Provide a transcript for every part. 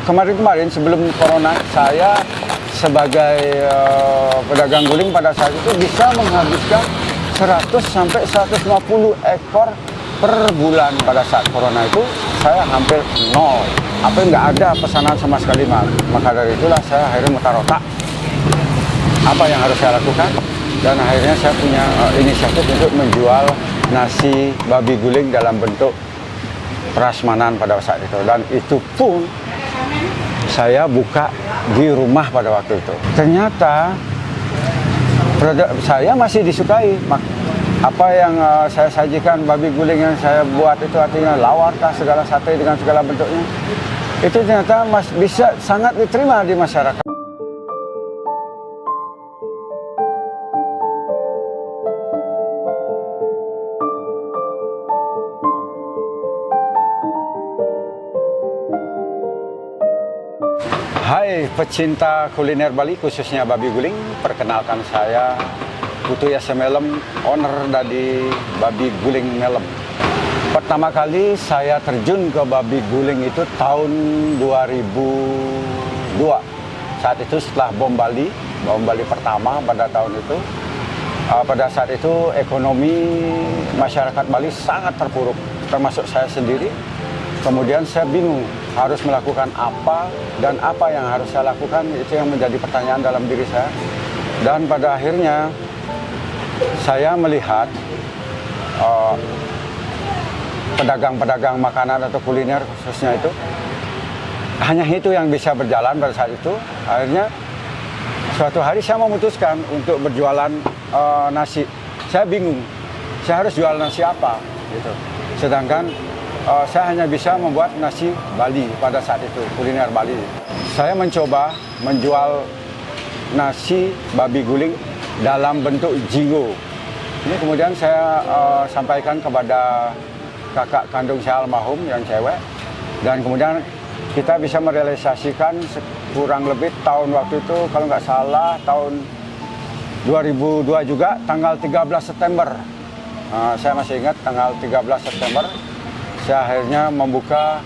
kemarin-kemarin sebelum corona, saya sebagai pedagang guling pada saat itu bisa menghabiskan 100 sampai 150 ekor per bulan. Pada saat corona itu saya hampir nol, nggak ada pesanan sama sekali, maka dari itulah saya akhirnya mutar otak apa yang harus saya lakukan, dan akhirnya saya punya inisiatif untuk menjual nasi babi guling dalam bentuk prasmanan pada saat itu, dan itu pun saya buka di rumah pada waktu itu. Ternyata produk saya masih disukai. Apa yang saya sajikan, babi guling yang saya buat itu, artinya lawarkah, segala sate dengan segala bentuknya, itu ternyata bisa sangat diterima di masyarakat. Hai pecinta kuliner Bali, khususnya babi guling. Perkenalkan, saya Putu Yasa Melem, owner dari Babi Guling Melem. Pertama kali saya terjun ke babi guling itu tahun 2002. Saat itu setelah bom Bali pertama pada tahun itu. Pada saat itu ekonomi masyarakat Bali sangat terpuruk, termasuk saya sendiri. Kemudian saya bingung harus melakukan apa dan apa yang harus saya lakukan, itu yang menjadi pertanyaan dalam diri saya. Dan pada akhirnya saya melihat pedagang-pedagang makanan atau kuliner khususnya itu, hanya itu yang bisa berjalan pada saat itu. Akhirnya suatu hari saya memutuskan untuk berjualan nasi. Saya bingung, saya harus jual nasi apa gitu. Sedangkan saya hanya bisa membuat nasi Bali pada saat itu, kuliner Bali. Saya mencoba menjual nasi babi guling dalam bentuk jinggo. Ini kemudian saya sampaikan kepada kakak kandung saya almarhum yang cewek, dan kemudian kita bisa merealisasikan kurang lebih tahun waktu itu, kalau nggak salah tahun 2002 juga, tanggal 13 September. Saya masih ingat tanggal 13 September. Saya akhirnya membuka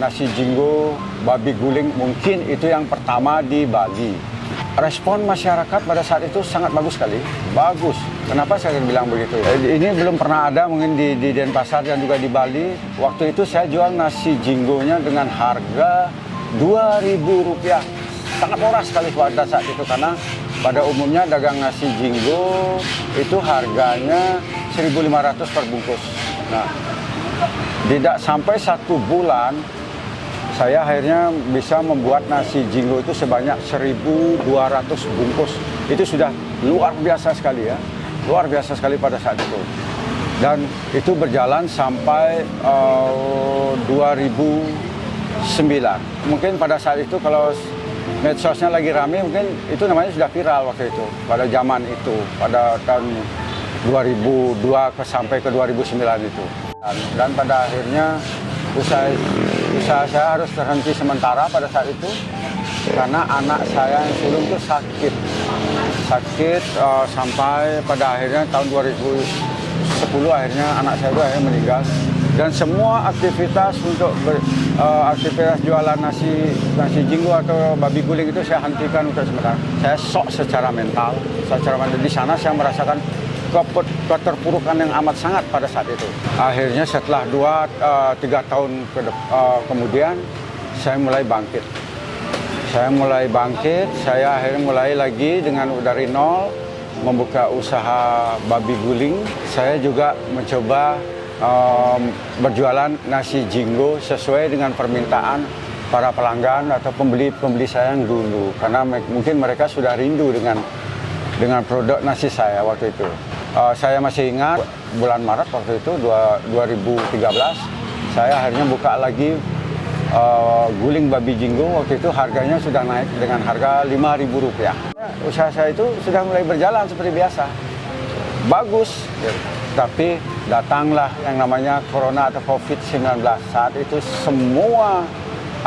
nasi jinggo babi guling, mungkin itu yang pertama di Bali. Respon masyarakat pada saat itu sangat bagus sekali. Bagus. Kenapa saya bilang begitu? Ini belum pernah ada mungkin di Denpasar dan juga di Bali. Waktu itu saya jual nasi jinggonya dengan harga Rp2.000. Sangat murah sekali pada saat itu, karena pada umumnya dagang nasi jinggo itu harganya 1.500 per bungkus. Nah, tidak sampai 1 bulan, saya akhirnya bisa membuat nasi jinggo itu sebanyak 1.200 bungkus. Itu sudah luar biasa sekali ya. Luar biasa sekali pada saat itu. Dan itu berjalan sampai 2009. Mungkin pada saat itu kalau medsosnya lagi rame, mungkin itu namanya sudah viral waktu itu. Pada zaman itu, pada tahun 2002 sampai ke 2009 itu. Dan pada akhirnya usaha saya harus terhenti sementara pada saat itu, karena anak saya yang sulung itu sakit sampai pada akhirnya tahun 2010 akhirnya anak saya itu akhirnya meninggal, dan semua aktivitas untuk aktivitas jualan nasi jinggo atau babi guling itu saya hentikan untuk sementara. Saya shock secara mental. Di sana saya merasakan keterpurukan yang amat sangat pada saat itu. Akhirnya setelah 2-3 tahun kemudian saya mulai bangkit. Saya akhirnya mulai lagi dari nol membuka usaha babi guling. Saya juga mencoba berjualan nasi jinggo sesuai dengan permintaan para pelanggan atau pembeli saya yang dulu, karena mungkin mereka sudah rindu dengan produk nasi saya waktu itu. Saya masih ingat bulan Maret waktu itu 2013, saya akhirnya buka lagi guling babi jinggo. Waktu itu harganya sudah naik dengan harga Rp5.000. Usaha saya itu sudah mulai berjalan seperti biasa, bagus. Tapi datanglah yang namanya Corona atau COVID-19. Saat itu semua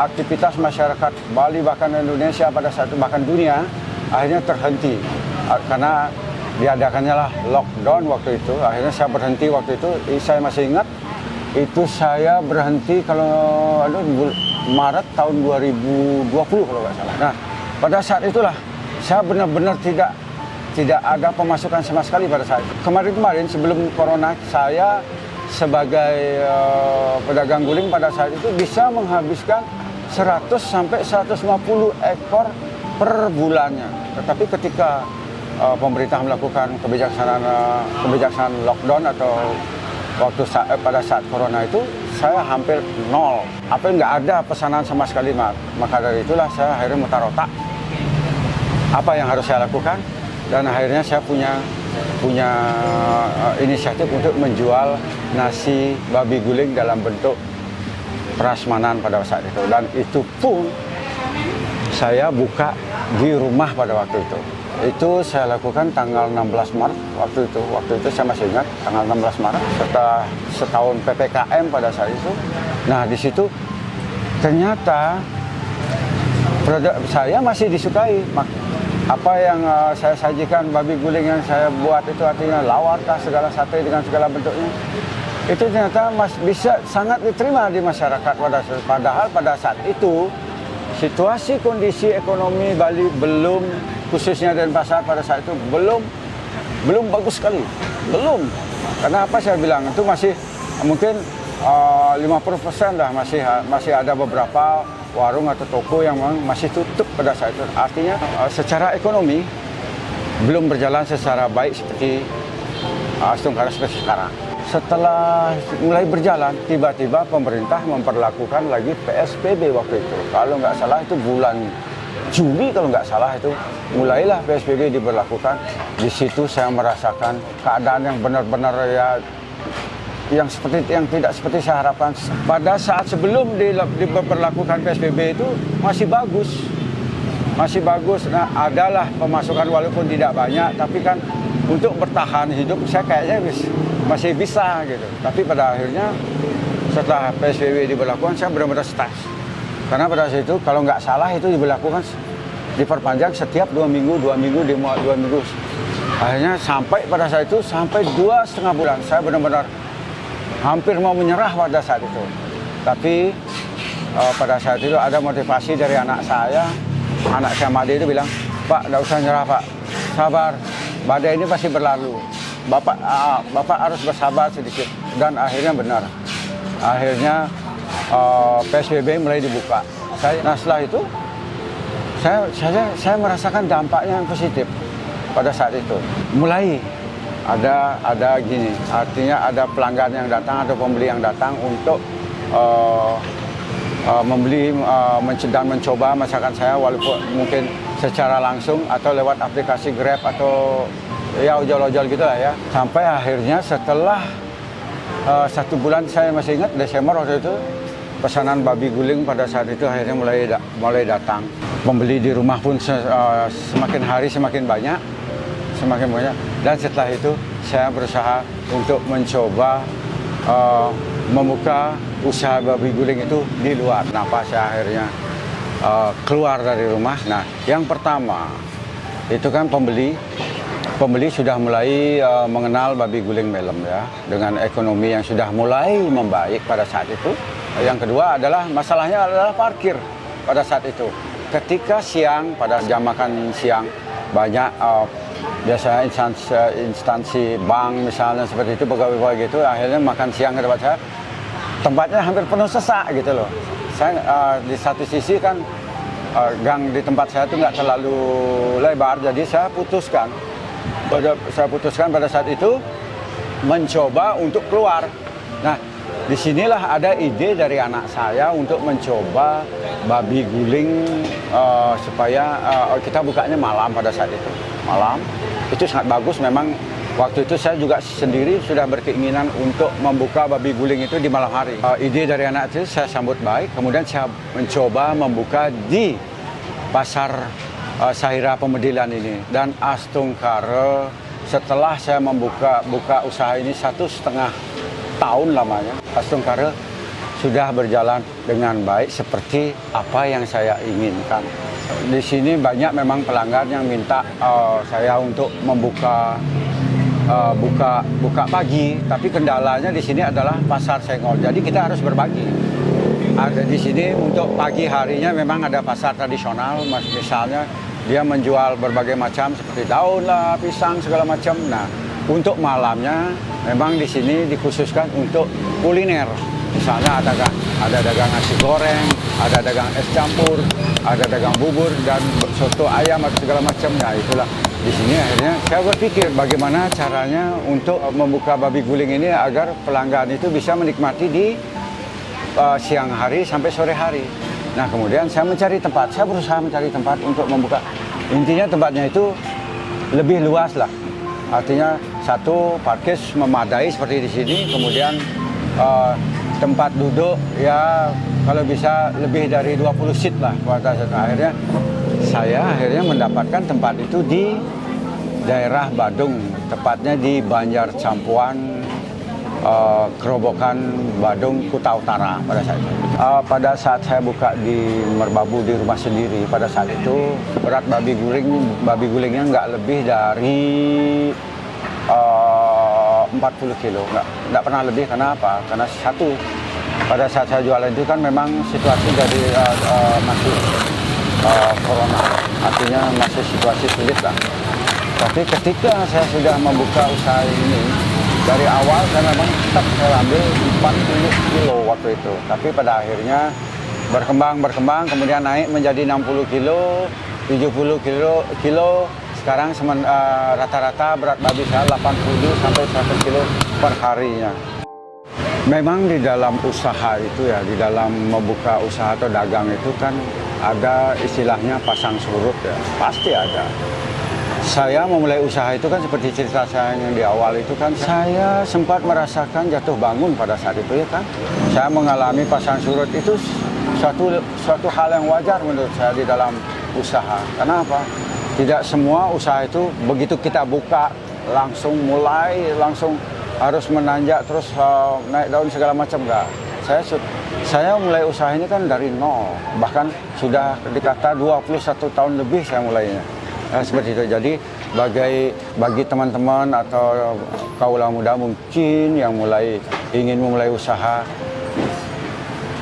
aktivitas masyarakat Bali, bahkan Indonesia pada saat itu, bahkan dunia, akhirnya terhenti karena diadakannya lah lockdown waktu itu. Akhirnya saya berhenti waktu itu. Saya masih ingat itu saya berhenti kalau Maret tahun 2020 kalau nggak salah. Nah, pada saat itulah saya benar-benar tidak ada pemasukan sama sekali pada saat itu. Kemarin sebelum corona, saya sebagai pedagang guling pada saat itu bisa menghabiskan 100 sampai 150 ekor per bulannya. Tetapi ketika pemerintah melakukan kebijaksanaan lockdown atau pada saat corona itu, saya hampir nol. Nggak ada pesanan sama sekali, maka dari itulah saya akhirnya mutar otak apa yang harus saya lakukan, dan akhirnya saya punya inisiatif untuk menjual nasi babi guling dalam bentuk prasmanan pada saat itu, dan itu pun saya buka di rumah pada waktu itu. Itu saya lakukan tanggal 16 Maret waktu itu saya masih ingat tanggal 16 Maret setelah setahun PPKM pada saat itu. Nah, di situ ternyata produk saya masih disukai. Apa yang saya sajikan, babi guling yang saya buat itu, artinya lawarkah, segala sate dengan segala bentuknya, itu ternyata bisa sangat diterima di masyarakat. Padahal pada saat itu situasi kondisi ekonomi Bali belum, khususnya Denpasar pada saat itu belum bagus sekali, belum. Karena apa saya bilang itu masih mungkin 50% lah, masih ada beberapa warung atau toko yang masih tutup pada saat itu. Artinya secara ekonomi belum berjalan secara baik seperti Astungkara seperti sekarang. Setelah mulai berjalan, tiba-tiba pemerintah memperlakukan lagi PSBB waktu itu. Kalau nggak salah itu bulan Juli, kalau nggak salah itu mulailah PSBB diberlakukan. Di situ saya merasakan keadaan yang benar-benar yang tidak seperti saya harapkan. Pada saat sebelum diberlakukan PSBB itu masih bagus. Nah, adalah pemasukan walaupun tidak banyak, tapi kan untuk bertahan hidup saya kayaknya masih bisa gitu. Tapi pada akhirnya setelah PSBB diberlakukan, saya benar-benar stres. Karena pada saat itu kalau nggak salah itu diperpanjang setiap 2 minggu. Akhirnya sampai pada saat itu sampai 2,5 bulan. Saya benar-benar hampir mau menyerah pada saat itu. Tapi pada saat itu ada motivasi dari anak saya Made itu bilang, "Pak, nggak usah nyerah Pak, sabar, badai ini pasti berlalu. Bapak harus bersabar sedikit." Dan akhirnya benar. Akhirnya PSBB mulai dibuka. Nah, setelah itu saya merasakan dampaknya yang positif pada saat itu. Mulai ada gini, artinya ada pelanggan yang datang atau pembeli yang datang untuk membeli dan mencoba masakan saya, walaupun mungkin secara langsung atau lewat aplikasi Grab atau ya ojol-ojol gitu lah ya. Sampai akhirnya setelah 1 bulan, saya masih ingat Desember waktu itu, pesanan babi guling pada saat itu akhirnya mulai datang. Pembeli di rumah pun semakin hari semakin banyak. Dan setelah itu saya berusaha untuk mencoba membuka usaha babi guling itu di luar. Kenapa saya akhirnya keluar dari rumah? Nah, yang pertama itu kan pembeli sudah mulai mengenal babi guling Melem ya, dengan ekonomi yang sudah mulai membaik pada saat itu. Yang kedua adalah masalahnya adalah parkir pada saat itu. Ketika siang, pada jam makan siang, banyak biasanya instansi bank misalnya seperti itu, pegawai-pegawai gitu, akhirnya makan siang ke tempat saya, tempatnya hampir penuh sesak gitu loh. Saya di satu sisi kan gang di tempat saya itu nggak terlalu lebar, jadi saya putuskan pada saat itu mencoba untuk keluar. Nah, disinilah ada ide dari anak saya untuk mencoba babi guling supaya kita bukanya malam pada saat itu. Malam itu sangat bagus memang. Waktu itu saya juga sendiri sudah berkeinginan untuk membuka babi guling itu di malam hari. Ide dari anak itu saya sambut baik. Kemudian saya mencoba membuka di pasar Sahira Pemedilan ini. Dan Astungkara, setelah saya buka usaha ini 1,5 tahun lamanya, Astungkara sudah berjalan dengan baik seperti apa yang saya inginkan. Di sini banyak memang pelanggan yang minta saya untuk membuka buka pagi, tapi kendalanya di sini adalah pasar Senggol. Jadi kita harus berbagi. ada di sini untuk pagi harinya memang ada pasar tradisional, misalnya dia menjual berbagai macam seperti daun lah, pisang segala macam. Nah, untuk malamnya memang di sini dikhususkan untuk kuliner. Misalnya ada dagang nasi goreng, ada dagang es campur, ada dagang bubur dan soto ayam atau segala macamnya. Itulah di sini akhirnya saya berpikir bagaimana caranya untuk membuka babi guling ini agar pelanggan itu bisa menikmati di siang hari sampai sore hari. Nah, kemudian saya mencari tempat, saya berusaha mencari tempat untuk membuka. Intinya tempatnya itu lebih luas lah. Artinya satu, parkir memadai seperti di sini, kemudian tempat duduk ya kalau bisa lebih dari 20 seat lah. Akhirnya saya mendapatkan tempat itu di daerah Badung, tepatnya di Banjar Campuan, Kerobokan Badung, Kuta Utara pada saat itu. Pada saat saya buka di Merbabu di rumah sendiri, pada saat itu berat babi gulingnya nggak lebih dari 40 kilo, nggak pernah lebih. Karena apa? Karena satu, pada saat saya jualan itu kan memang situasi dari masih corona, artinya masih situasi sulit lah. Tapi ketika saya sudah membuka usaha ini, dari awal saya memang tetap saya ambil 40 kilo waktu itu. Tapi pada akhirnya berkembang, kemudian naik menjadi 60 kilo, 70 kilo. Sekarang rata-rata berat babi saya 80 sampai 100 kilo per harinya. Memang di dalam usaha itu ya, di dalam membuka usaha atau dagang itu kan ada istilahnya pasang surut ya, pasti ada. Saya memulai usaha itu kan seperti cerita saya yang di awal itu kan, saya sempat merasakan jatuh bangun pada saat itu ya kan. Saya mengalami pasang surut itu suatu hal yang wajar menurut saya di dalam usaha. Kenapa? Tidak semua usaha itu begitu kita buka langsung harus menanjak terus naik daun segala macam, enggak. Saya mulai usaha ini kan dari nol, bahkan sudah dikata 21 tahun lebih saya mulainya. Seperti itu. Jadi bagi teman-teman atau kaula muda mungkin yang ingin memulai usaha,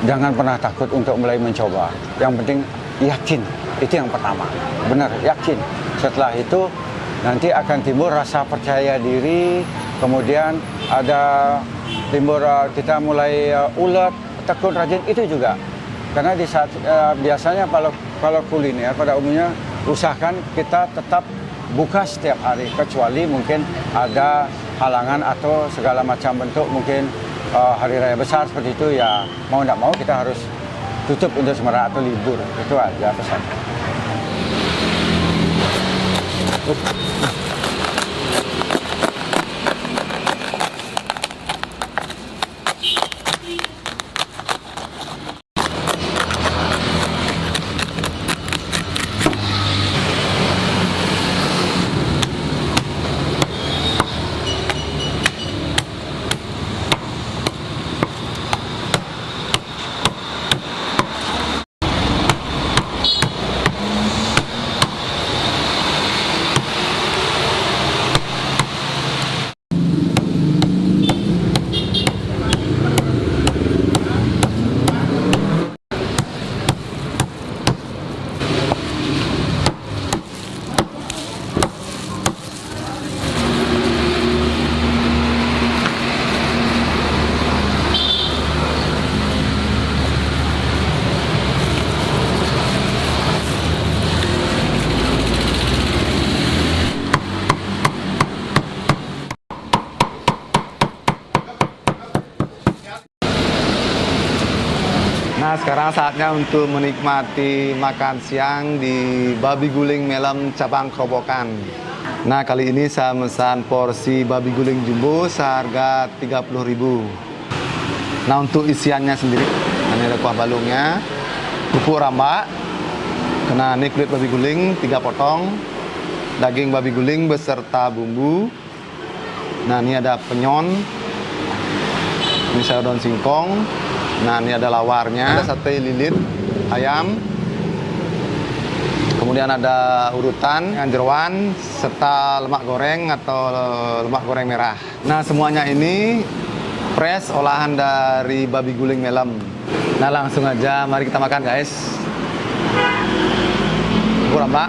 jangan pernah takut untuk mulai mencoba. Yang penting yakin, itu yang pertama. Benar, yakin. Setelah itu nanti akan timbul rasa percaya diri, kemudian ada timbul kita mulai ulet, tekun, rajin, itu juga. Karena di saat biasanya kalau kuliner pada umumnya usahakan kita tetap buka setiap hari, kecuali mungkin ada halangan atau segala macam bentuk, mungkin hari raya besar seperti itu ya, mau tidak mau kita harus tutup untuk sementara atau libur. Itu aja pesan. Nah, sekarang saatnya untuk menikmati makan siang di Babi Guling Melem cabang Kerobokan. Nah, kali ini saya memesan porsi babi guling jumbo seharga 30.000. Nah, untuk isiannya sendiri, ini ada kuah balungnya, pupuk rambak, kena ini kulit babi guling 3 potong, daging babi guling beserta bumbu. Nah, ini ada penyon, ini sayur daun singkong. Nah, ini ada lawarnya, ada sate lilit ayam, kemudian ada urutan, jeroan, serta lemak goreng atau lemak goreng merah. Nah, semuanya ini fresh olahan dari babi guling Melem. Nah langsung aja, mari kita makan guys. Kurang Pak.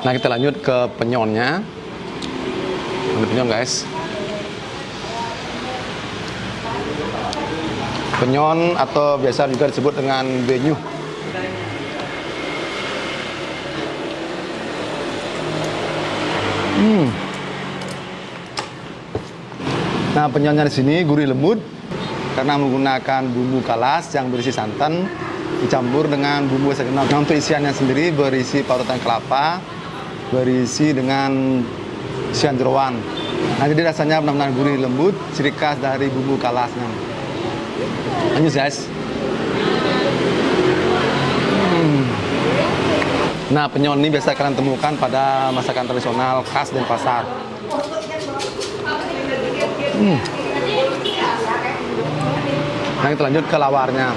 Nah kita lanjut ke penyonnya. Ini penyon guys. Penyon atau biasa juga disebut dengan benyuh. Nah penyonnya di sini gurih lembut karena menggunakan bumbu kalas yang berisi santan dicampur dengan bumbu segenap. Nah untuk isiannya sendiri berisi parutan kelapa, berisi dengan isian jeroan. Nah jadi rasanya benar-benar gurih lembut, ciri khas dari bumbu kalasnya. Lanjut guys. Nah penyon ini biasa kalian temukan pada masakan tradisional khas Denpasar. Nah kita lanjut ke lawarnya.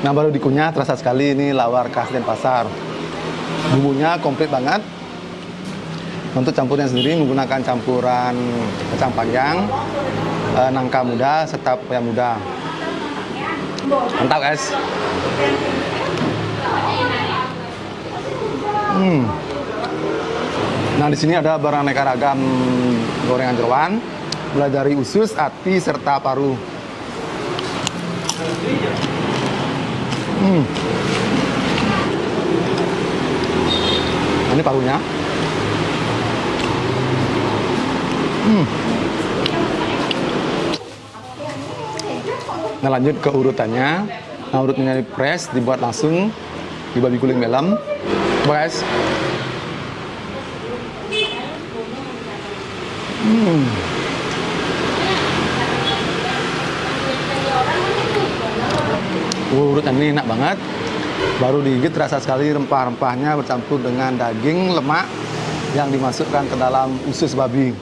Nah baru dikunyah terasa sekali ini lawar khas Denpasar. Bumbunya komplit banget. Untuk campurnya sendiri menggunakan campuran kacang panjang, nangka muda, serta pepaya muda. Mantap guys. Nah di sini ada beraneka ragam gorengan jeroan, mulai dari usus, ati, serta paru. Nah, ini parunya. Nah lanjut ke urutannya. Nah urutannya di press, dibuat langsung di babi guling melem. Coba guys. Urutan ini enak banget. Baru digigit terasa sekali rempah-rempahnya bercampur dengan daging lemak yang dimasukkan ke dalam usus babi.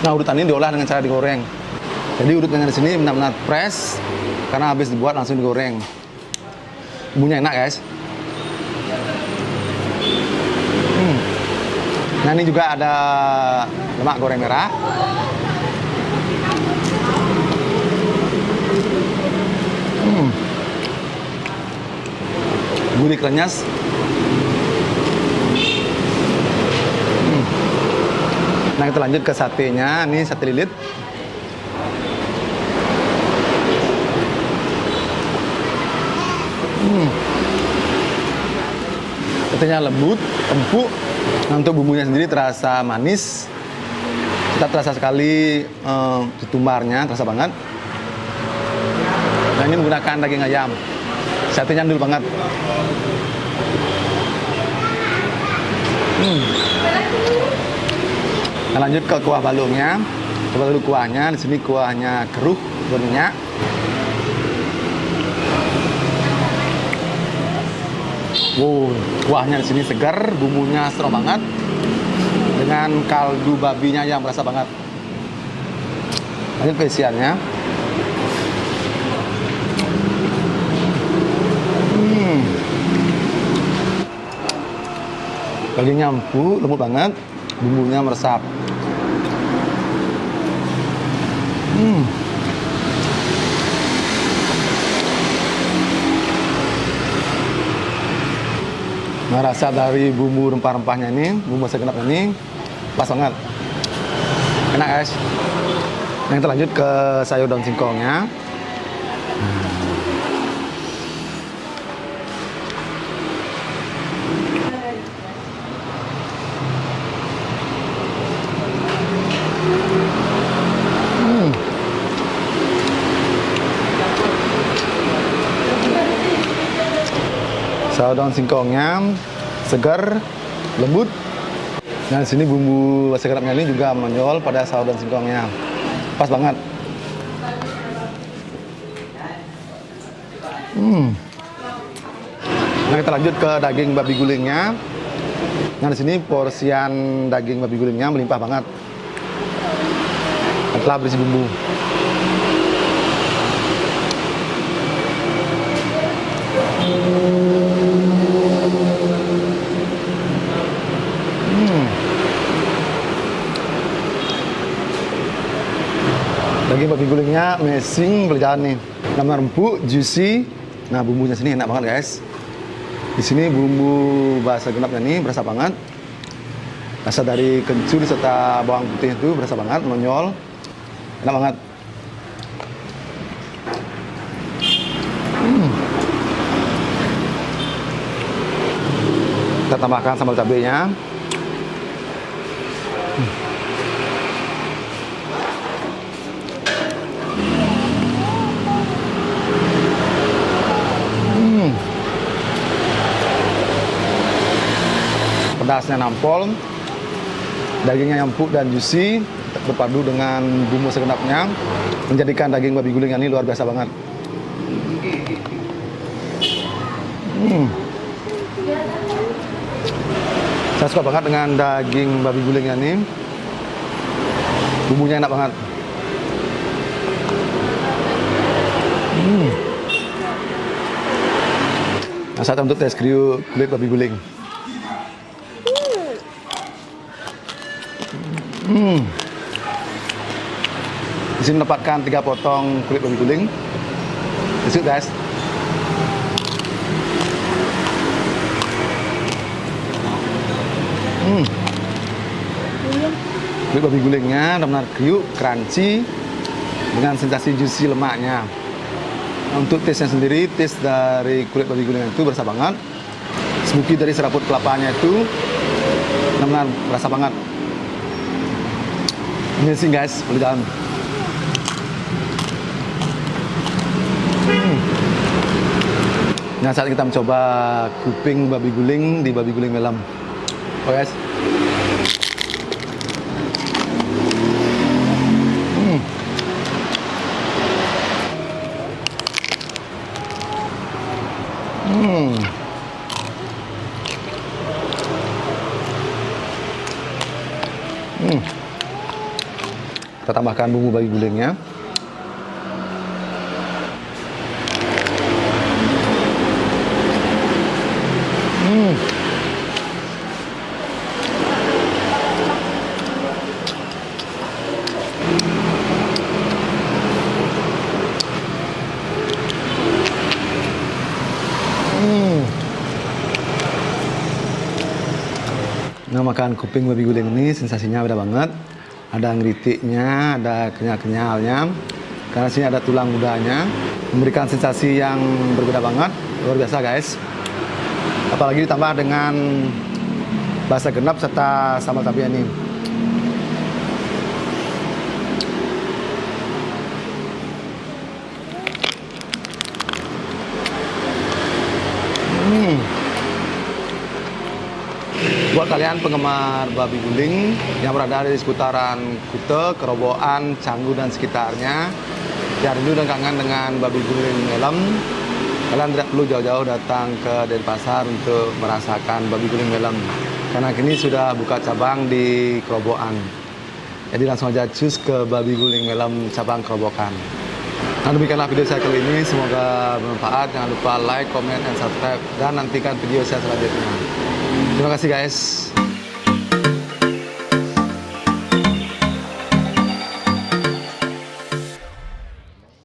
Nah urutan ini diolah dengan cara digoreng. Jadi urutannya di sini benar-benar fresh karena habis dibuat langsung digoreng. Bumbunya enak guys. Nah ini juga ada lemak goreng merah. Gurih krenyes. Nah kita lanjut ke satenya, ini sate lilit. Satenya lembut, empuk. Nah, untuk bumbunya sendiri terasa manis. Kita terasa sekali ketumbarnya, terasa banget. Nah ini menggunakan daging ayam. Satenya ndul banget. Nah, lanjut ke kuah balungnya. Coba dulu kuahnya. Di sini kuahnya keruh berminyak. Wow, kuahnya di sini segar, bumbunya strong banget. Dengan kaldu babinya yang berasa banget. Lanjut ke isiannya. Dagingnya empuk, lembut banget. Bumbunya meresap. Nah, rasa dari bumbu rempah-rempahnya ini, bumbu segenap ini, pas banget. Enak guys. Nah, kita lanjut ke sayur daun singkongnya. Sayur daun singkongnya segar, lembut. Nah, di sini bumbu segerapnya ini juga menonjol pada sayur daun singkongnya. Pas banget. Nah, kita lanjut ke daging babi gulingnya. Nah, di sini porsian daging babi gulingnya melimpah banget. Telah berisi bumbu. Daging babi gulingnya amazing berjalan nih. Namanya empuk, juicy. Nah, bumbunya sini enak banget guys. Di sini bumbu bahasa genapnya nih berasa banget. Rasa dari kencur serta bawang putih itu berasa banget, menonjol. Enak banget. Kita tambahkan sambal cabenya. Pedasnya nampol, dagingnya empuk dan juicy, berpadu dengan bumbu segenapnya, menjadikan daging babi guling ini luar biasa banget. Saya suka banget dengan daging babi guling ini, bumbunya enak banget. Nah, saat untuk tes kriuk kulit babi guling. Di sini mendapatkan 3 potong kulit babi guling. Disini guys. Kulit babi gulingnya benar-benar kriuk, crunchy dengan sensasi juicy lemaknya. Untuk taste-nya sendiri, taste dari kulit babi guling itu berasa banget. Smoky dari serabut kelapanya itu benar-benar berasa banget. Ini sih guys, boleh jalan. Nah, saat kita mencoba kuping babi guling di babi guling Melam. Oh guys. Kita tambahkan bumbu babi gulingnya. Nah, makan kuping babi guling ini sensasinya beda banget. Ada ngeritiknya, ada kenyal-kenyalnya. Karena sini ada tulang mudanya, memberikan sensasi yang berbeda banget, luar biasa guys. Apalagi ditambah dengan bahasa genap serta sambal cabai ini. Buat kalian penggemar babi guling yang berada di seputaran Kute, Kerobokan, Canggu dan sekitarnya, yang rindu dan kangen dengan babi guling Melam, kalian tidak perlu jauh-jauh datang ke Denpasar untuk merasakan babi guling Melam, karena kini sudah buka cabang di Kerobokan. Jadi langsung aja cus ke babi guling Melam cabang Kerobokan. Nah, demikianlah video saya kali ini, semoga bermanfaat. Jangan lupa like, comment, dan subscribe, dan nantikan video saya selanjutnya. Terima kasih guys.